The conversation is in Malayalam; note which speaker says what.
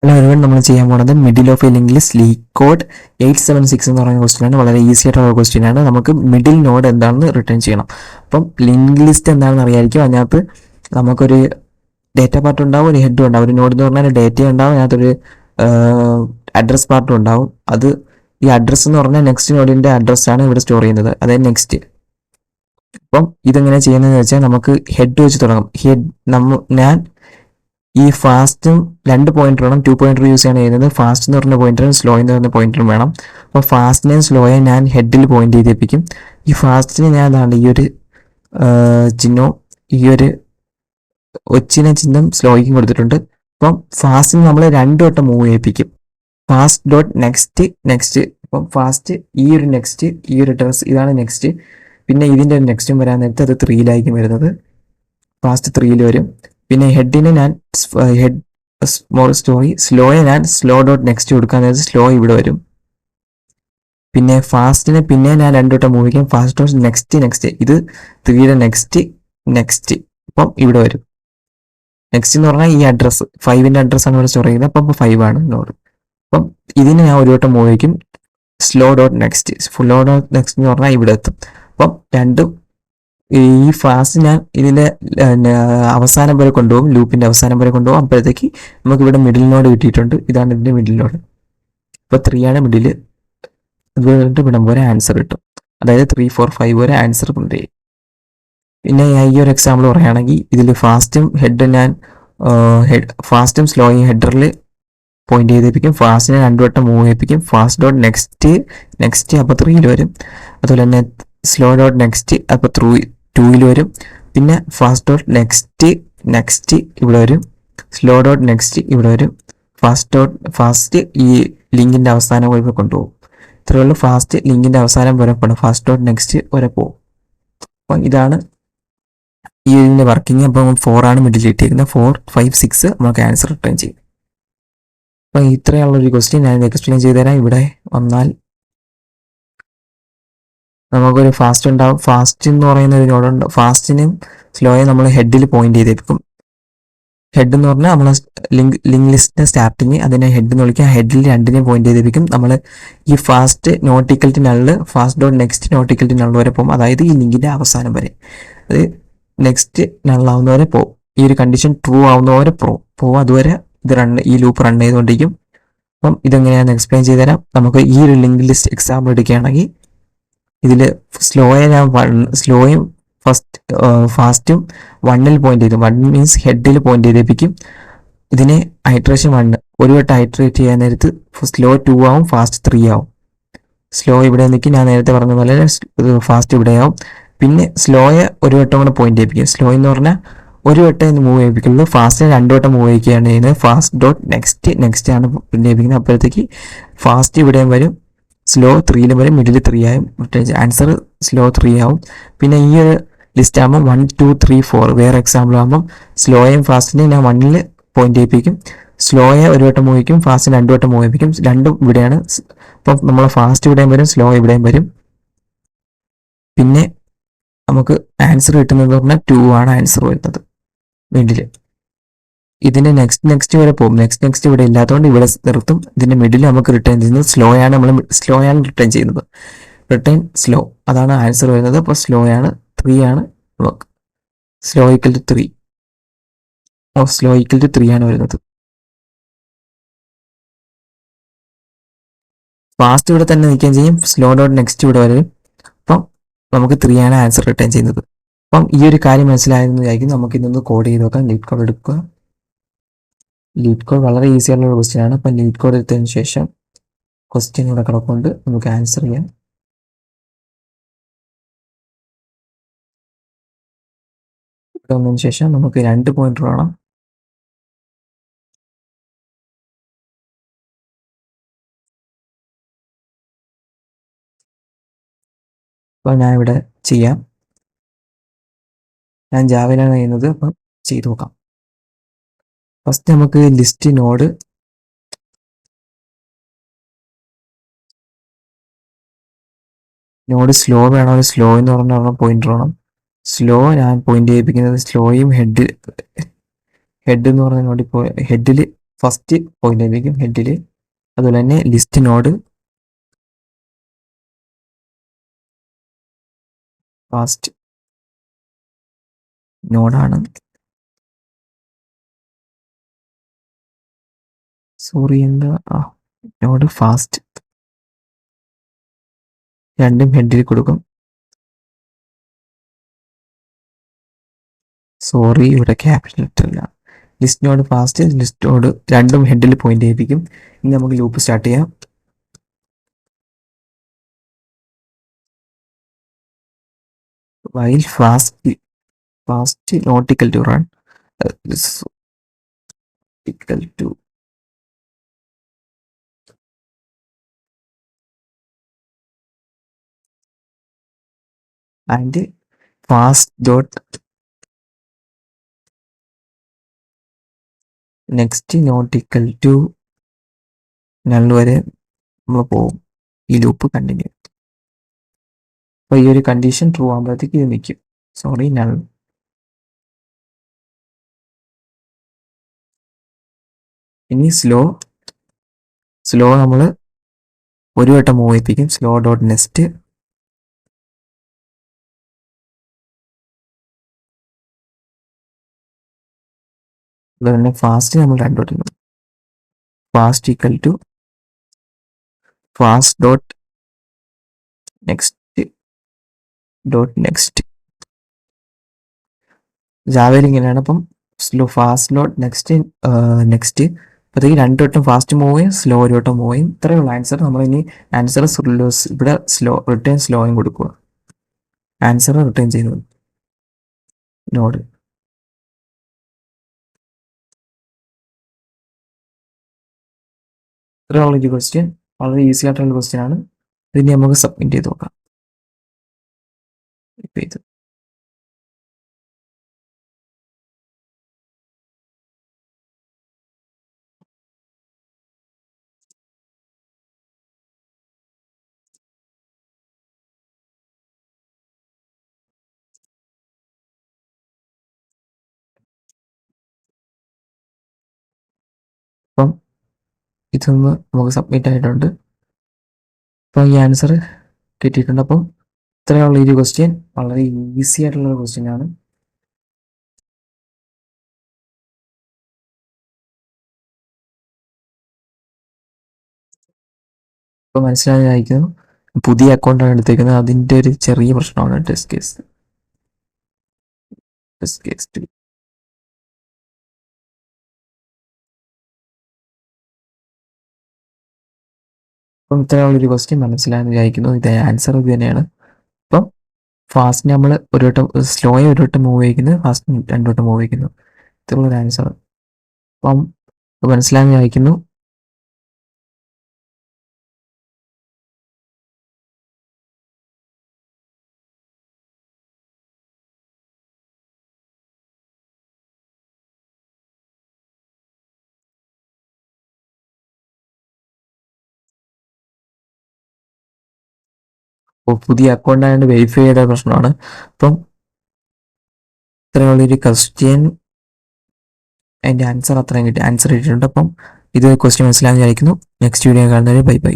Speaker 1: ഹലോ എവരിവൺ, നമ്മൾ ചെയ്യാൻ പോകുന്നത് middle of A link list leak code 876 എന്ന് പറയുന്ന ക്വസ്റ്റ്യൻ ആണ്. വളരെ ഈസി ആയിട്ടുള്ള ക്വസ്റ്റ്യൻ ആണ്. നമുക്ക് മിഡിൽ നോഡ് എന്താണെന്ന് റിട്ടേൺ ചെയ്യണം. അപ്പം ലിങ്ക് ലിസ്റ്റ് എന്താണെന്ന് അറിയായിരിക്കും. അതിനകത്ത് നമുക്കൊരു ഡേറ്റ പാർട്ട് ഉണ്ടാവും, ഒരു ഹെഡും ഉണ്ടാവും. ഒരു നോഡ് എന്ന് പറഞ്ഞാൽ ഡേറ്റ ഉണ്ടാവും, അതിനകത്തൊരു അഡ്രസ് പാർട്ടും ഉണ്ടാവും. അത് ഈ അഡ്രസ്സ് എന്ന് പറഞ്ഞാൽ നെക്സ്റ്റ് നോഡിന്റെ അഡ്രസ്സാണ് ഇവിടെ സ്റ്റോർ ചെയ്യുന്നത്. അതായത് നെക്സ്റ്റ്. അപ്പം ഇതെങ്ങനെ ചെയ്യുന്നതെന്ന് വെച്ചാൽ നമുക്ക് ഹെഡ് വെച്ച് തുടങ്ങും. ഞാൻ ഈ ഫാസ്റ്റും 2 പോയിന്റർ വേണം. 2 പോയിന്റർ യൂസ് ആണ് ചെയ്യുന്നത്. ഫാസ്റ്റ് എന്ന് പറഞ്ഞ പോയിന്ററും സ്ലോ എന്ന് പറഞ്ഞ പോയിന്ററും വേണം. അപ്പോൾ ഫാസ്റ്റിനെയും സ്ലോയെ ഞാൻ ഹെഡിൽ പോയിന്റ് ചെയ്തേപ്പിക്കും. ഈ ഫാസ്റ്റിന് ഞാൻ അതാണ് ഈ ഒരു ചിഹ്നവും ഈ ഒരു ഒച്ചിനെ ചിഹ്നം സ്ലോയ്ക്കും കൊടുത്തിട്ടുണ്ട്. അപ്പം ഫാസ്റ്റിന് നമ്മൾ 2 വട്ടം മൂവ് ചെയ്യിപ്പിക്കും. Fast dot next next. അപ്പം ഫാസ്റ്റ് ഈ ഒരു നെക്സ്റ്റ്, ഈ ഒരു അഡ്രസ് ഇതാണ് നെക്സ്റ്റ്. പിന്നെ ഇതിൻ്റെ ഒരു നെക്സ്റ്റും വരാൻ നേരത്തെ അത് 3-ലായിരിക്കും വരുന്നത്. ഫാസ്റ്റ് 3-ൽ വരും. പിന്നെ ഹെഡിന് ഞാൻ ഹെഡ് സ്മോൾ സ്റ്റോറി സ്ലോയെ ഞാൻ സ്ലോ ഡോട്ട് നെക്സ്റ്റ് കൊടുക്കാൻ നേരത്തെ സ്ലോ ഇവിടെ വരും. പിന്നെ ഫാസ്റ്റിന് പിന്നെ ഞാൻ 2 വട്ടം മൂവ് ചെയ്യും. Fast dot next next. ഇത് 3-യുടെ നെക്സ്റ്റ് നെക്സ്റ്റ്. അപ്പം ഇവിടെ വരും. നെക്സ്റ്റ് എന്ന് പറഞ്ഞാൽ ഈ അഡ്രസ്സ് 5-ന്റെ അഡ്രസ്സാണ് ഇവിടെ സ്റ്റോർ ചെയ്യുന്നത്. അപ്പം 5 ആണ് നോഡ്. അപ്പം ഇതിന് ഞാൻ ഒരു വട്ടം മൂവ് ചെയ്യും. Slow dot next. Slow dot next എന്ന് പറഞ്ഞാൽ ഇവിടെ എത്തും. അപ്പം രണ്ടും ഈ ഫാസ്റ്റ് ഞാൻ ഇതിന്റെ അവസാനം വരെ കൊണ്ടുപോകും. ലൂപ്പിന്റെ അവസാനം വരെ കൊണ്ടുപോകും. അപ്പോഴത്തേക്ക് നമുക്ക് ഇവിടെ മിഡിൽ നോഡ് കിട്ടിയിട്ടുണ്ട്. ഇതാണ് ഇതിന്റെ മിഡിൽ നോഡ്. അപ്പോൾ 3 ആണ് മിഡിൽ. ഇത് വിടം പോലെ ആൻസർ കിട്ടും. അതായത് 3, 4, 5 വരെ ആൻസർ പ്രിന്റ് ചെയ്യും. പിന്നെ ഈ ഒരു എക്സാമ്പിൾ പറയുകയാണെങ്കിൽ ഇതിൽ ഫാസ്റ്റും ഹെഡ് ഞാൻ ഫാസ്റ്റും സ്ലോയും ഹെഡറിൽ പോയിന്റ് ചെയ്തിപ്പിക്കും. ഫാസ്റ്റിനെ 2 വട്ടം മൂവ് ചെയ്യിപ്പിക്കും. ഫാസ്റ്റ് ഡോട്ട് നെക്സ്റ്റ് നെക്സ്റ്റ് അപ്പോൾ 3-ൽ വരും. അതുപോലെ തന്നെ സ്ലോ ഡോട്ട് നെക്സ്റ്റ് അപ്പോൾ 2-ൽ വരും. പിന്നെ ഫാസ്റ്റ് ഡോട്ട് നെക്സ്റ്റ് നെക്സ്റ്റ് ഇവിടെ വരും. സ്ലോ ഡോട്ട് നെക്സ്റ്റ് ഇവിടെ വരും. ഫാസ്റ്റ് ഈ ലിങ്കിന്റെ അവസാനം വരെ കൊണ്ടുപോകും. ഇത്രയുള്ള ഫാസ്റ്റ് ലിങ്കിന്റെ അവസാനം വരെ പോകണം. ഫാസ്റ്റ് ഡോട്ട് നെക്സ്റ്റ് വരെ പോകും. അപ്പം ഇതാണ് ഈ ഇതിന്റെ വർക്കിംഗ്. അപ്പം 4 ആണ് മിഡിൽ ഇട്ടിരിക്കുന്നത്. 4, 5, 6 നമുക്ക് ആൻസർ റിട്ടേൺ ചെയ്യും. അപ്പം ഇത്രയുള്ളൊരു ക്വസ്റ്റ്യൻ ഞാൻ എക്സ്പ്ലെയിൻ ചെയ്തുതരാം. ഇവിടെ വന്നാൽ നമുക്കൊരു ഫാസ്റ്റ് ഉണ്ടാവും. ഫാസ്റ്റ് എന്ന് പറയുന്ന ഒരു നോഡുണ്ട്. ഫാസ്റ്റിനും സ്ലോയെ നമ്മൾ ഹെഡിൽ പോയിന്റ് ചെയ്തേക്കും. ഹെഡ് എന്ന് പറഞ്ഞാൽ നമ്മൾ ലിങ്ക് ലിസ്റ്റിന്റെ സ്റ്റാർട്ടിങ് അതിനെ ഹെഡ് എന്ന് വിളിക്കുക. ഹെഡിൽ 2-നെ പോയിന്റ് ചെയ്തേക്കും. നമ്മൾ ഈ fast not equal to null fast dot next not equal to null വരെ പോകും. അതായത് ഈ ലിങ്കിന്റെ അവസാനം വരെ. അത് നെക്സ്റ്റ് നള്ളാവുന്നവരെ പോകും. ഈ ഒരു കണ്ടീഷൻ ട്രൂ ആവുന്നവരെ പോകും. അതുവരെ ഈ ലൂപ്പ് റൺ ചെയ്തുകൊണ്ടിരിക്കും. അപ്പം ഇതെങ്ങനെയാണെന്ന് എക്സ്പ്ലെയിൻ ചെയ്തുതരാം. നമുക്ക് ഈ ഒരു ലിങ്ക് ലിസ്റ്റ് എക്സാമ്പിൾ എടുക്കുകയാണെങ്കിൽ ഇതിൽ സ്ലോയും ഫാസ്റ്റും 1-ൽ പോയിന്റ് ചെയ്തു. 1 മീൻസ് ഹെഡിൽ പോയിന്റ് ചെയ്തേപ്പിക്കും. ഇതിനെ ഐട്രേഷൻ 1 ഒരു വട്ടം ഐട്രേറ്റ് ചെയ്യാൻ നേരത്ത് സ്ലോ 2 ആവും, ഫാസ്റ്റ് 3 ആവും. സ്ലോ ഇവിടെ നിൽക്കും. ഞാൻ നേരത്തെ പറഞ്ഞ പോലെ ഫാസ്റ്റ് ഇവിടെ ആവും. പിന്നെ സ്ലോയെ ഒരു വട്ടം കൂടെ പോയിന്റ് ചെയ്യിപ്പിക്കും. സ്ലോ എന്ന് പറഞ്ഞാൽ ഒരു വട്ടം മൂവ് ചെയ്യിപ്പിക്കുള്ളൂ. ഫാസ്റ്റിനെ 2 വട്ടം മൂവ് ചെയ്യിക്കുകയാണ് ചെയ്യുന്നത്. ഫാസ്റ്റ് ഡോട്ട് നെക്സ്റ്റ് നെക്സ്റ്റ് ആണ് പ്രിന്റ് ചെയ്യിപ്പിക്കുന്നത്. അപ്പോഴത്തേക്ക് ഫാസ്റ്റ് ഇവിടെയും വരും. സ്ലോ 3-ൽ വരും. മിഡിൽ 3 ആയും. ആൻസർ സ്ലോ 3 ആവും. പിന്നെ ഈ ഒരു ലിസ്റ്റ് ആകുമ്പോൾ 1, 2, 3, 4 വേറെ എക്സാമ്പിൾ ആകുമ്പം സ്ലോയും ഫാസ്റ്റിനെയും ഞാൻ 1-ൽ പോയിന്റ് ചെയ്യിപ്പിക്കും. സ്ലോയെ ഒരു വട്ടം മൂവ് ചെയ്യിക്കും. ഫാസ്റ്റിന് 2 വട്ടം മൂവ് ചെയ്യിപ്പിക്കും. രണ്ടും ഇവിടെയാണ്. അപ്പം നമ്മൾ ഫാസ്റ്റ് ഇവിടെയും വരും, സ്ലോ ഇവിടെയും വരും. പിന്നെ നമുക്ക് ആൻസർ കിട്ടുന്നത് പറഞ്ഞാൽ 2 ആണ് ആൻസർ വരുന്നത് മിഡിൽ. ഇതിന്റെ നെക്സ്റ്റ് വരെ പോകും. നെക്സ്റ്റ് ഇവിടെ ഇല്ലാത്തതുകൊണ്ട് ഇവിടെ നിർത്തും. ഇതിന്റെ മിഡിൽ നമുക്ക് റിട്ടേൺ ചെയ്യുന്നത് സ്ലോ ആണ് റിട്ടേൺ ചെയ്യുന്നത്. റിട്ടേൺ സ്ലോ അതാണ് ആൻസർ വരുന്നത്. അപ്പോൾ സ്ലോ ആണ് 3 ആണ്. Slow equal to 3 slow equal to 3 ആണ് വരുന്നത്. ഫാസ്റ്റ് ഇവിടെ തന്നെ നിൽക്കുകയും ചെയ്യും. സ്ലോ ഡോട്ട് നെക്സ്റ്റ് ഇവിടെ വരും. അപ്പം നമുക്ക് 3 ആണ് ആൻസർ റിട്ടേൺ ചെയ്യുന്നത്. അപ്പം ഈ ഒരു കാര്യം മനസ്സിലായെന്ന് വിചാരിക്കും. നമുക്ക് ഇതൊന്ന് കോഡ് ചെയ്ത് നോക്കാം. ലീഡ് കോഡ് എടുക്കുക. ലീഡ് കോഡ് വളരെ ഈസി ആയിട്ടുള്ള ക്വസ്റ്റ്യൻ ആണ്. അപ്പം ലീഡ് കോഡ് എടുത്തതിന് ശേഷം ക്വസ്റ്റ്യൻ ഇവിടെ കിടക്കൊണ്ട് നമുക്ക് ആൻസർ ചെയ്യാം. ഇവിടെ വന്നതിന് ശേഷം നമുക്ക് 2 പോയിന്റർ വേണം. അപ്പോൾ ഞാൻ ഇവിടെ ചെയ്യാം. ഞാൻ ജാവയിലാണ് ചെയ്യുന്നത്. അപ്പം ചെയ്ത് നോക്കാം. ഫസ്റ്റ് നമുക്ക് ലിസ്റ്റ് നോഡ് സ്ലോ വേണം. സ്ലോ എന്ന് പറഞ്ഞാൽ പോയിന്റർ വേണം. സ്ലോ ഞാൻ പോയിന്റ് ചെയ്യിപ്പിക്കുന്നത് സ്ലോയും ഹെഡ് എന്ന് പറഞ്ഞ നോഡിൽ ഹെഡിൽ ഫസ്റ്റ് പോയിന്റ് ലഭിക്കും ഹെഡിൽ. അതുപോലെ തന്നെ ലിസ്റ്റ് നോഡ് ഫാസ്റ്റ് നോഡാണ്. സോറി എന്താ നോഡ് ഫാസ്റ്റ് രണ്ടും ഹെഡിൽ കൊടുക്കും. സോറി ഇവിടെ ക്യാപിറ്റൽ ഇട്ടില്ല. List node fast list node രണ്ടും ഹെഡിൽ പോയിന്റ് ചെയ്യിപ്പിക്കും. ഇനി നമുക്ക് ലൂപ്പ് സ്റ്റാർട്ട് ചെയ്യാം. While fast not equal to run equal to and fast dot next not equal to null വരെ നമ്മൾ പോകും. ഈ ലൂപ്പ് കണ്ടിന്യൂ. അപ്പോൾ ഈ ഒരു കണ്ടീഷൻ ട്രൂ ആകുമ്പോഴത്തേക്ക് ഇത് നിൽക്കും. Sorry null. ഇനി സ്ലോ നമ്മൾ ഒരു വട്ടം മൂവ് ചെയ്യിപ്പിക്കും. സ്ലോ ഡോട്ട് നെക്സ്റ്റ് അതുപോലെ തന്നെ ഫാസ്റ്റ് നമ്മൾ രണ്ടു വട്ടം fast equal to fast dot next ജാവയിൽ ഇങ്ങനെയാണ്. അപ്പം സ്ലോ ഫാസ്റ്റ് ഡോട്ട് നെക്സ്റ്റ് അപ്പോഴത്തേക്ക് രണ്ടു വട്ടം ഫാസ്റ്റ് മൂവ് ചെയ്യും, സ്ലോ ഒരു വട്ടം മൂവ് ചെയ്യും. ഇത്രയുള്ള ആൻസർ. നമ്മൾ ഇനി ആൻസർ ഇവിടെ റിട്ടേൺ സ്ലോയും കൊടുക്കുക. ആൻസർ റിട്ടേൺ ചെയ്യുന്നത് നോഡ്. ഇത്രയുള്ള ഒരു ക്വസ്റ്റ്യൻ വളരെ ഈസി ആയിട്ടുള്ള ക്വസ്റ്റ്യൻ ആണ്. ഇതിനെ നമുക്ക് സബ്മിറ്റ് ചെയ്ത് നോക്കാം. ഇപ്പം ഇത് അപ്പം ഇതൊന്ന് നമുക്ക് സബ്മിറ്റ് ആയിട്ടുണ്ട്. അപ്പം ഈ ആൻസർ കിട്ടിയിട്ടുണ്ട്. അപ്പം ഇത്രയുള്ള ഒരു ക്വസ്റ്റ്യൻ വളരെ ഈസി ആയിട്ടുള്ള ക്വസ്റ്റ്യൻ ആണ്. ഇപ്പം മനസ്സിലായിരിക്കുന്നു. പുതിയ അക്കൗണ്ടാണ് എടുത്തേക്കുന്നത്. അതിൻ്റെ ഒരു ചെറിയ പ്രശ്നമാണ് ടെസ്റ്റ് കേസ് 2. അപ്പം ഇത്രയുള്ളൊരു ക്വസ്റ്റ്യൻ മനസ്സിലായെന്ന് വിചാരിക്കുന്നു. ഇത് ആൻസർ ഇത് തന്നെയാണ്. അപ്പം ഫാസ്റ്റ് നമ്മൾ ഒരു വട്ടം സ്ലോയെ ഒരു വട്ടം മൂവ് ചെയ്യിക്കുന്നത്, ഫാസ്റ്റ് രണ്ടു വട്ടം മൂവ് ചെയ്യിക്കുന്നു. ഇത്രയുള്ളൊരു ആൻസർ. അപ്പം മനസ്സിലായെന്ന് വിചാരിക്കുന്നു. അപ്പോൾ പുതിയ അക്കൗണ്ട് ആയതുകൊണ്ട് വെരിഫൈ ചെയ്ത പ്രശ്നമാണ്. അപ്പം ഇത്രയുള്ളൊരു ക്വസ്റ്റ്യൻ അതിൻ്റെ ആൻസർ അത്രയും കിട്ടി. ആൻസർ കിട്ടിയിട്ടുണ്ട്. അപ്പം ഇത് ക്വസ്റ്റ്യൻ മനസ്സിലായെന്ന് വിചാരിക്കുന്നു. നെക്സ്റ്റ് വീഡിയോ കാണുന്നവരെ ബൈ ബൈ.